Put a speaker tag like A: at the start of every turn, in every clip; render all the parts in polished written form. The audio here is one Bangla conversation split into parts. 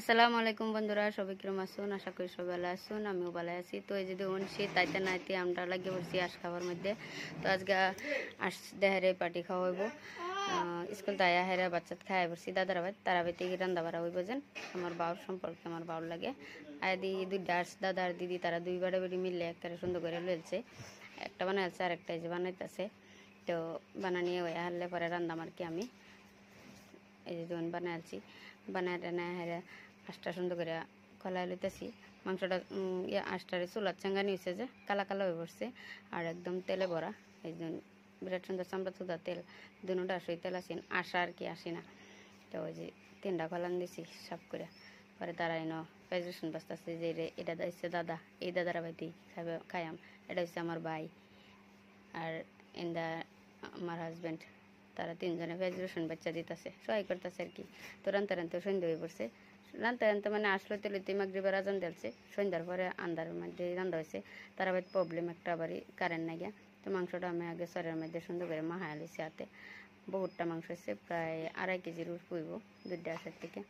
A: আসসালামু আলাইকুম বন্ধুরা, সবাই কিরম আসুন? আশা করি সবাই ভালো আসুন, আমিও ভালো আছি। তো এই যে দেখুন শীত তাইতে নাইতে আমরা লাগিয়ে পড়ছি আশ খাবার মধ্যে। তো আজকে আস দেহারে পার্টি খাওয়া হইব। স্কুল তাই হেরা বাচ্চা খাই পড়ছি দাদারা ভাই, তারা ভাই থেকে রান্না বাড়া হইব যেন আমার বাউর সম্পর্কে আমার বাউর লাগে। আর দুইটা দাদা আর দিদি তারা দুই বাড়ি বাড়ি মিললে একটা সুন্দর করে লইছে, একটা বানাইছে আর একটা এই যে বানাইতেছে। তো বানানিয়ে ওই হারলে পরে রান্না আর কি আমি এই যে যখন বানাইছি বানায় টানায় হেরা আঁশটা সুন্দর করে কলাই লইতেছি। মাংসটা আঁশটারে চুলার চাঙ্গানি হয়েছে যে কালা কালা হয়ে পড়ছে আর একদম তেলে ভরা। এই জন্য বিরাট সুন্দর চামড়া চুদা তেল, দুটা আসই তেল আসেন আশা আর কি আসি না। তো ওই যে তিনটা কলান দিছি সাফ করে, পরে তারা এনে পেঁয়াজ রসুন বাঁচতেছে যে এটা হচ্ছে দাদা, এই দাদারা ভাইতি খাইয়াম। এটা হচ্ছে আমার ভাই আর এন্দা আমার হাজব্যান্ড, তারা তিনজনে পেঁয়াজ রসুন বাচ্চা দিতেছে সহায় করতেছে আর কি। তো রানতে রানতে সন্ধ্যা হয়ে পড়ছে, রানতে রানতে মানে আসলে তেলিতে মাগরিবের আজান দিলছে, সন্ধ্যার পরে আন্ধারের মধ্যে রান্না হয়েছে। তারা বাড়ি প্রবলেম একটা আবারই কারেন্ট নাই গিয়া। তো মাংসটা আমি আগে সরের মধ্যে সুন্দর করে মাহায় লিছি হাতে। বহুতটা মাংস হয়েছে, প্রায় 2.5 কেজির পুইব দুইটা আসার থেকে।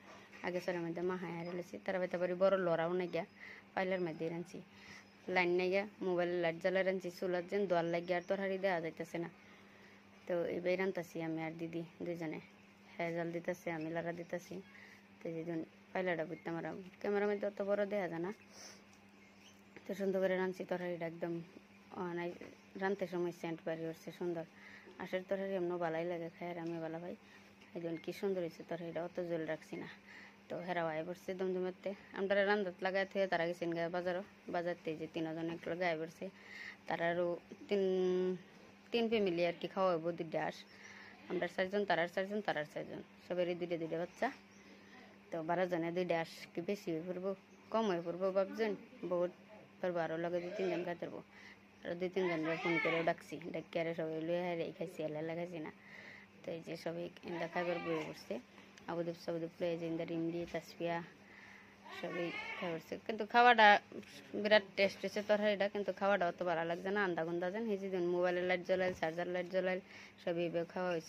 A: আগে সরের মধ্যে মাহায় হারে লিছি। তারা বাড়িতে বাড়ি বড় লড়াও নাই গিয়া, পাইলার মধ্যে রাঁধছি। লাইন নাই গিয়া, মোবাইলে লাইট জ্বালা রাঁধছি, চুলার যেন দোয়ার লাগিয়ে আর তরহারি দেওয়া যাইতেছে না। তো এবার রান্তাছি আমি আর দিদি দুইজনে, হ্যাঁ জাল দিতেছে আমি লাড়া দিতেছি। তো যেদিন পাইলাটা বুঝতে আমার ক্যামেরার মধ্যে অত বড় দেওয়া যায় না। তো সুন্দর করে রাঁধছি তরকারিটা একদম রাঁধতে সময় সেন্ট বাড়ি উঠছে সুন্দর। আশের তরকারি এমন ভালাই লাগে খাই আর আমি ভালো ভাই। এই জন্য কি সুন্দর হয়েছে তরকারিটা, অত জল রাখছি না। তো হেরা ভাই পড়ছে দমদমেতে, আমরা রান্ধাত লাগাই থেকে তারা গেছেন গায়ে বাজারতে যে 3 জন এক গায়ে পড়ছে। তারা আরও তিন তিন ফ্যামিলি আর কি খাওয়া হইব 2 ডাস। আমরা 4 জন, তারার 4 জন, তারার 4 জন, সবারই 2 বাচ্চা। তো 12 জনে 2 ডাস কি বেশি হয়ে পড়বো কম হয়ে পড়বো ভাবছেন? বহুত পারবো আরও লগে 2-3 জন খাইতে পারবো। আরও 2-3 জন ফোন করেও ডাকছি, ডাকি আরে সবাই লুয়ে হারে খাইছি, এলা লাগাইছি না। তো এই যে সবাই ইন্দা খাইবার বয়ে পড়ছে, আবুদীপ সাবুদীপ লয়ে যে ইন্দা রিমডি তাসপিয়া সবই খাই পড়ছে। কিন্তু খাওয়াটা বিরাট টেস্ট হয়েছে তরকারিটা, কিন্তু খাওয়াটা অত ভালো লাগছে না, আন্দা গুন্দা যেন। এই যে মোবাইলের লাইট জ্বলাইল, চার্জার লাইট জ্বলাইল, সবই খাওয়া হয়েছে।